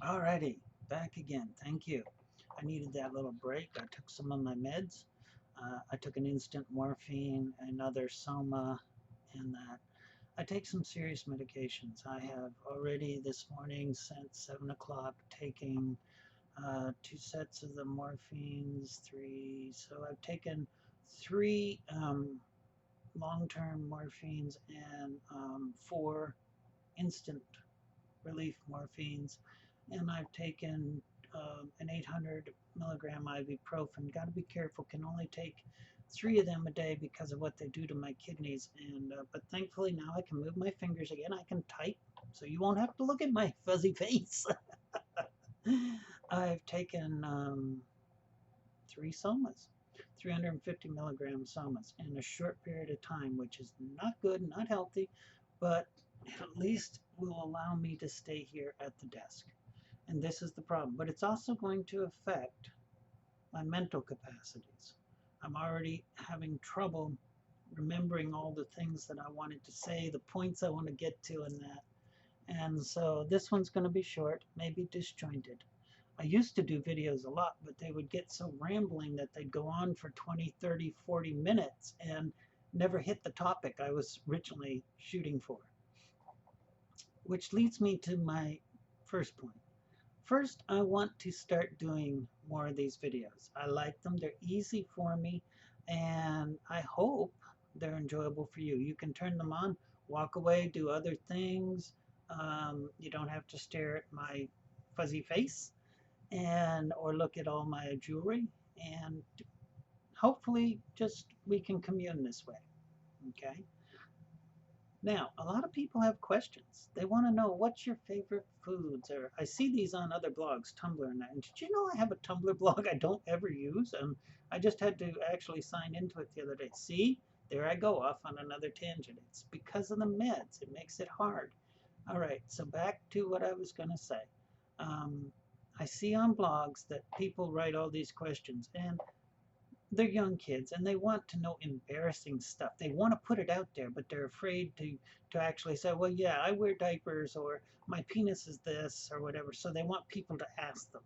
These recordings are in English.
Alrighty, back again. Thank you. I needed that little break. I took some of my meds. I took an instant morphine, another soma, and that. I take some serious medications. I have already this morning since 7 o'clock taking two sets of the morphines, three. So I've taken three long-term morphines and four instant relief morphines, and I've taken an 800 milligram ibuprofen. Got to be careful. Can only take three of them a day because of what they do to my kidneys. And but thankfully now I can move my fingers again. I can type, so you won't have to look at my fuzzy face. I've taken three somas. 350 milligram somas in a short period of time, which is not good, not healthy, but at least will allow me to stay here at the desk. And this is the problem. But it's also going to affect my mental capacities. I'm already having trouble remembering all the things that I wanted to say, the points I want to get to, and that. And so this one's going to be short, maybe disjointed. I used to do videos a lot, but they would get so rambling that they'd go on for 20, 30, 40 minutes and never hit the topic I was originally shooting for. Which leads me to my first point. First, I want to start doing more of these videos. I like them, they're easy for me, and I hope they're enjoyable for you. You can turn them on, walk away, do other things. You don't have to stare at my fuzzy face and or look at all my jewelry, and hopefully just we can commune this way. Okay. Now, a lot of people have questions. They want to know what's your favorite foods, or I see these on other blogs, Tumblr and that. And did you know I have a Tumblr blog I don't ever use? I just had to actually sign into it the other day. See, there I go off on another tangent. It's because of the meds. It makes it hard. All right, so back to what I was going to say. Um, I see on blogs that people write all these questions, and they're young kids and they want to know embarrassing stuff. They want to put it out there, but they're afraid to actually say, well, yeah, I wear diapers, or my penis is this, or whatever. So they want people to ask them.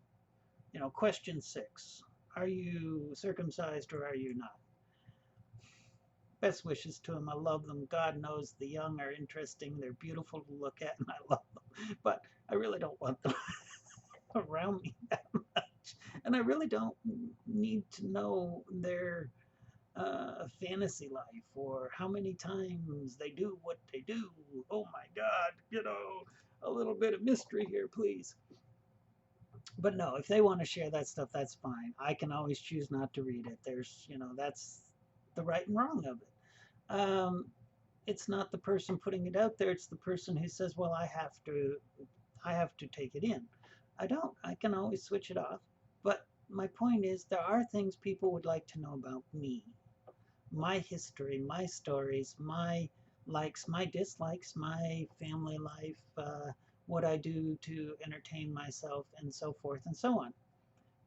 Question 6: Are you circumcised or are you not? Best wishes to them. I love them. God knows the young are interesting. They're beautiful to look at, and I love them. But I really don't want them around me that much. And I really don't need to know their fantasy life or how many times they do what they do. Oh my God, a little bit of mystery here, please. But no, if they want to share that stuff, that's fine. I can always choose not to read it. That's the right and wrong of it. It's not the person putting it out there. It's the person who says, well, I have to take it in. I don't. I can always switch it off. But my point is, there are things people would like to know about me, my history, my stories, my likes, my dislikes, my family life, what I do to entertain myself, and so forth and so on.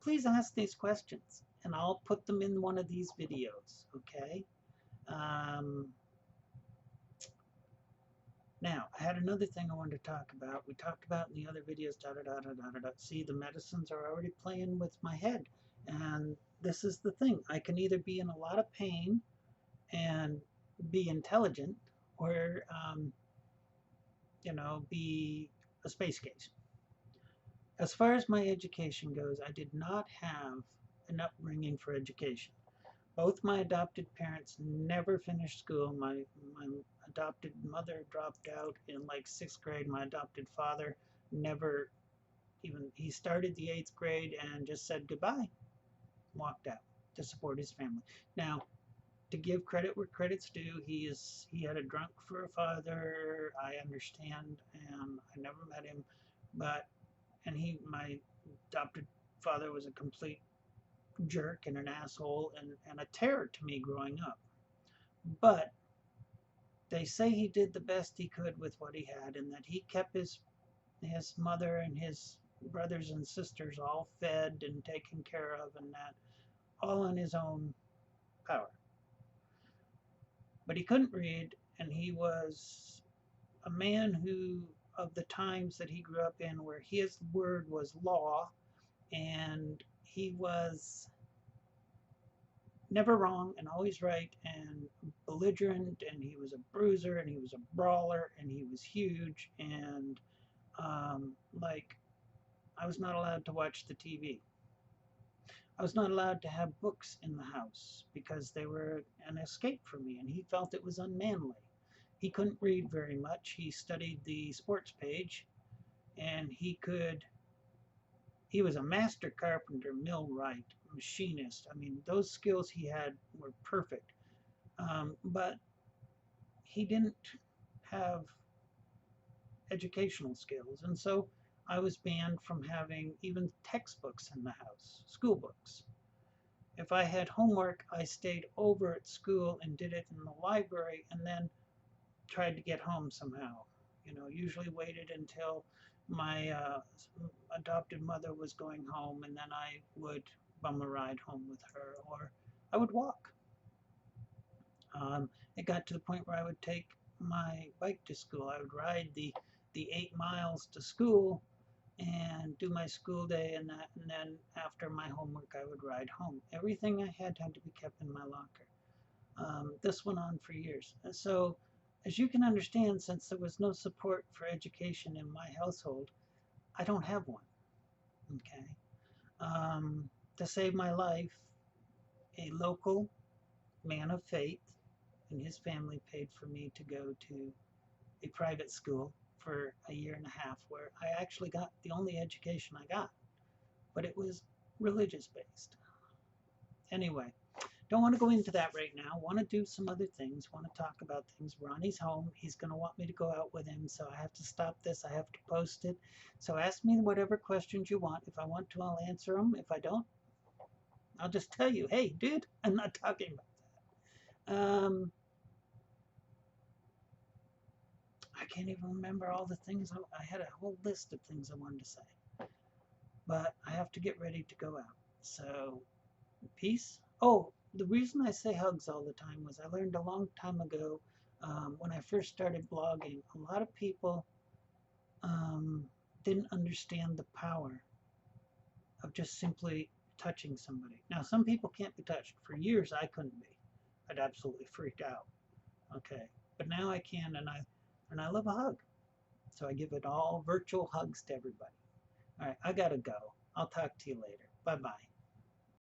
Please ask these questions, and I'll put them in one of these videos, okay? Um, Now, I had another thing I wanted to talk about. We talked about in the other videos, da da da da da da da. See, the medicines are already playing with my head. And this is the thing. I can either be in a lot of pain and be intelligent, or be a space case. As far as my education goes, I did not have an upbringing for education. Both my adopted parents never finished school. My adopted mother dropped out in like sixth grade. My adopted father never even, he started the eighth grade and just said goodbye, walked out to support his family. Now, to give credit where credit's due, he had a drunk for a father. I understand, and I never met him, but and my adopted father was a complete jerk and an asshole and a terror to me growing up. But they say he did the best he could with what he had, and that he kept his mother and his brothers and sisters all fed and taken care of, and that all on his own power. But he couldn't read, and he was a man who of the times that he grew up in where his word was law, and he was never wrong and always right, and belligerent, and he was a bruiser, and he was a brawler, and he was huge, and like, I was not allowed to watch the TV. I was not allowed to have books in the house because they were an escape for me, and he felt it was unmanly. He couldn't read very much. He studied the sports page, and he was a master carpenter, millwright, machinist. I mean, those skills he had were perfect. But he didn't have educational skills, and so I was banned from having even textbooks in the house, school books. If I had homework, I stayed over at school and did it in the library, and then tried to get home somehow. Usually waited until my adopted mother was going home, and then I would bum a ride home with her, or I would walk. It got to the point where I would take my bike to school. I would ride the 8 miles to school and do my school day, and then after my homework I would ride home. Everything I had to be kept in my locker. This went on for years. And so, as you can understand, since there was no support for education in my household, I don't have one. Okay. To save my life, a local man of faith and his family paid for me to go to a private school for a year and a half, where I actually got the only education I got, but it was religious based. Anyway, don't want to go into that right now. Want to do some other things. Want to talk about things. Ronnie's home. He's going to want me to go out with him, so I have to stop this. I have to post it. So ask me whatever questions you want. If I want to, I'll answer them. If I don't, I'll just tell you, hey, dude, I'm not talking about that. I can't even remember all the things. I had a whole list of things I wanted to say. But I have to get ready to go out. So, peace. Oh, the reason I say hugs all the time was I learned a long time ago, when I first started blogging, a lot of people didn't understand the power of just simply touching somebody. Now, some people can't be touched. For years, I couldn't be. I'd absolutely freaked out. Okay, but now I can, and I love a hug. So I give it all virtual hugs to everybody. All right, I gotta go. I'll talk to you later. Bye bye.